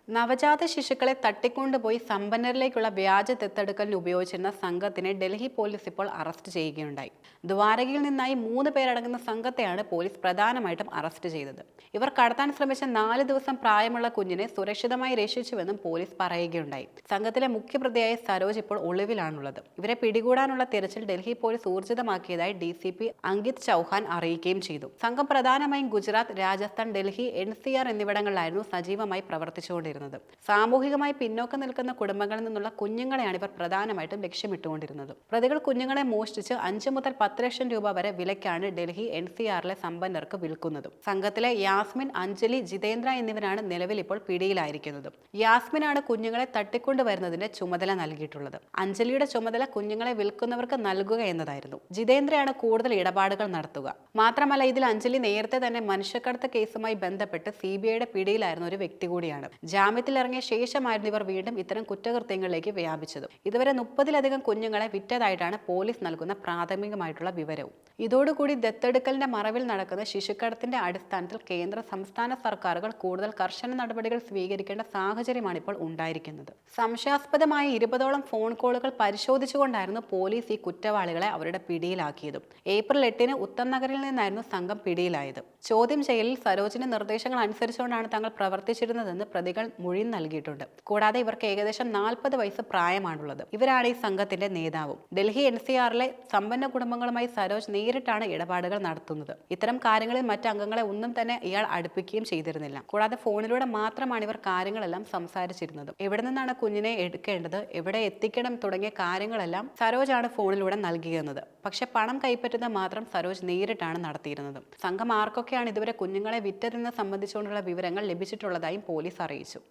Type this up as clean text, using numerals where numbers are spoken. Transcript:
നവജാത ശിശുക്കളെ തട്ടിക്കൊണ്ടുപോയി സമ്പന്നരിലേക്കുള്ള വ്യാജ ദത്തെടുക്കലിന് ഉപയോഗിച്ചിരുന്ന സംഘത്തിനെ ഡൽഹി പോലീസ് ഇപ്പോൾ അറസ്റ്റ് ചെയ്യുകയുണ്ടായി. ദ്വാരകയിൽ നിന്നായി 3 പേരടങ്ങുന്ന സംഘത്തെയാണ് പോലീസ് പ്രധാനമായിട്ടും അറസ്റ്റ് ചെയ്തത്. ഇവർ കടത്താൻ ശ്രമിച്ച 4 ദിവസം പ്രായമുള്ള കുഞ്ഞിനെ സുരക്ഷിതമായി രക്ഷിച്ചുവെന്നും പോലീസ് പറയുകയുണ്ടായി. സംഘത്തിലെ മുഖ്യപ്രതിയായ സരോജ് ഇപ്പോൾ ഒളിവിലാണുള്ളത്. ഇവരെ പിടികൂടാനുള്ള തിരച്ചിൽ ഡൽഹി പോലീസ് ഊർജിതമാക്കിയതായി DCP അങ്കിത് ചൗഹാൻ അറിയിക്കുകയും ചെയ്തു. സംഘം പ്രധാനമായും ഗുജറാത്ത്, രാജസ്ഥാൻ, ഡൽഹി, NCR എന്നിവിടങ്ങളിലായിരുന്നു സജീവമായി പ്രവർത്തിച്ചുകൊണ്ടിരുന്നത്. സാമൂഹികമായി പിന്നോക്കം നിൽക്കുന്ന കുടുംബങ്ങളിൽ നിന്നുള്ള കുഞ്ഞുങ്ങളെയാണ് ഇവർ പ്രധാനമായിട്ടും ലക്ഷ്യമിട്ടുകൊണ്ടിരുന്നത്. പ്രതികൾ കുഞ്ഞുങ്ങളെ മോഷ്ടിച്ച് 5 മുതൽ 10 ലക്ഷം രൂപ വരെ വിലയ്ക്കാണ് ഡൽഹി NCRലെ സമ്പന്നർക്ക് വിൽക്കുന്നത്. സംഘത്തിലെ യാസ്മിൻ, അഞ്ജലി, ജിതേന്ദ്ര എന്നിവരാണ് നിലവിൽ ഇപ്പോൾ പിടിയിലായിരിക്കുന്നത്. യാസ്മിനാണ് കുഞ്ഞുങ്ങളെ തട്ടിക്കൊണ്ടുവരുന്നതിന്റെ ചുമതല നൽകിയിട്ടുള്ളത്. അഞ്ജലിയുടെ ചുമതല കുഞ്ഞുങ്ങളെ വിൽക്കുന്നവർക്ക് നൽകുക എന്നതായിരുന്നു. ജിതേന്ദ്രയാണ് കൂടുതൽ ഇടപാടുകൾ നടത്തുക. മാത്രമല്ല, ഇതിൽ അഞ്ജലി നേരത്തെ തന്നെ മനുഷ്യക്കടത്ത് കേസുമായി ബന്ധപ്പെട്ട് CBIയുടെ പിടിയിലായിരുന്ന ഒരു വ്യക്തി കൂടിയാണ്. ജാമ്യത്തിലിറങ്ങിയ ശേഷമായിരുന്നു ഇവർ വീണ്ടും ഇത്തരം കുറ്റകൃത്യങ്ങളിലേക്ക് വ്യാപിച്ചത്. ഇതുവരെ 30-ലധികം കുഞ്ഞുങ്ങളെ വിറ്റതായിട്ടാണ് പോലീസ് നൽകുന്ന പ്രാഥമികമായിട്ടുള്ള വിവരവും. ഇതോടുകൂടി ദത്തെടുക്കലിന്റെ മറവിൽ നടക്കുന്ന ശിശുക്കടത്തിന്റെ അടിസ്ഥാനത്തിൽ കേന്ദ്ര സംസ്ഥാന സർക്കാരുകൾ കൂടുതൽ കർശന നടപടികൾ സ്വീകരിക്കേണ്ട സാഹചര്യമാണ് ഇപ്പോൾ ഉണ്ടായിരിക്കുന്നത്. സംശയാസ്പദമായ 20ഓളം ഫോൺ കോളുകൾ പരിശോധിച്ചുകൊണ്ടായിരുന്നു പോലീസ് ഈ കുറ്റവാളികളെ അവരുടെ പിടിയിലാക്കിയതും. ഏപ്രിൽ 8-ന് ഉത്തം നഗറിൽ നിന്നായിരുന്നു സംഘം പിടിയിലായത്. ചോദ്യം ചെയ്യലിൽ സരോജിന്റെ നിർദ്ദേശങ്ങൾ അനുസരിച്ചുകൊണ്ടാണ് തങ്ങൾ പ്രവർത്തിച്ചിരുന്നതെന്ന് പ്രതികൾ മൊഴി നൽകിയിട്ടുണ്ട്. കൂടാതെ ഇവർക്ക് ഏകദേശം 40 വയസ്സ് പ്രായമാണുള്ളത്. ഇവരാണ് ഈ സംഘത്തിന്റെ നേതാവും. ഡൽഹി NCRലെ സമ്പന്ന കുടുംബങ്ങളുമായി സരോജ് നേരിട്ടാണ് ഇടപാടുകൾ നടത്തുന്നത്. ഇത്തരം കാര്യങ്ങളിൽ മറ്റ് അംഗങ്ങളെ ഒന്നും തന്നെ ഇയാൾ അടുപ്പിക്കുകയും ചെയ്തിരുന്നില്ല. കൂടാതെ ഫോണിലൂടെ മാത്രമാണ് ഇവർ കാര്യങ്ങളെല്ലാം സംസാരിച്ചിരുന്നത്. എവിടെ നിന്നാണ് കുഞ്ഞിനെ എടുക്കേണ്ടത്, എവിടെ എത്തിക്കണം തുടങ്ങിയ കാര്യങ്ങളെല്ലാം സരോജാണ് ഫോണിലൂടെ നൽകിയിരുന്നത്. പക്ഷെ പണം കൈപ്പറ്റുന്നത് മാത്രം സരോജ് നേരിട്ടാണ് നടത്തിയിരുന്നത്. സംഘം ആർക്കൊക്കെയാണ് ഇതുവരെ കുഞ്ഞുങ്ങളെ വിറ്റതെന്ന് സംബന്ധിച്ചുകൊണ്ടുള്ള വിവരങ്ങൾ ലഭിച്ചിട്ടുള്ളതായും പോലീസ് അറിയിച്ചു.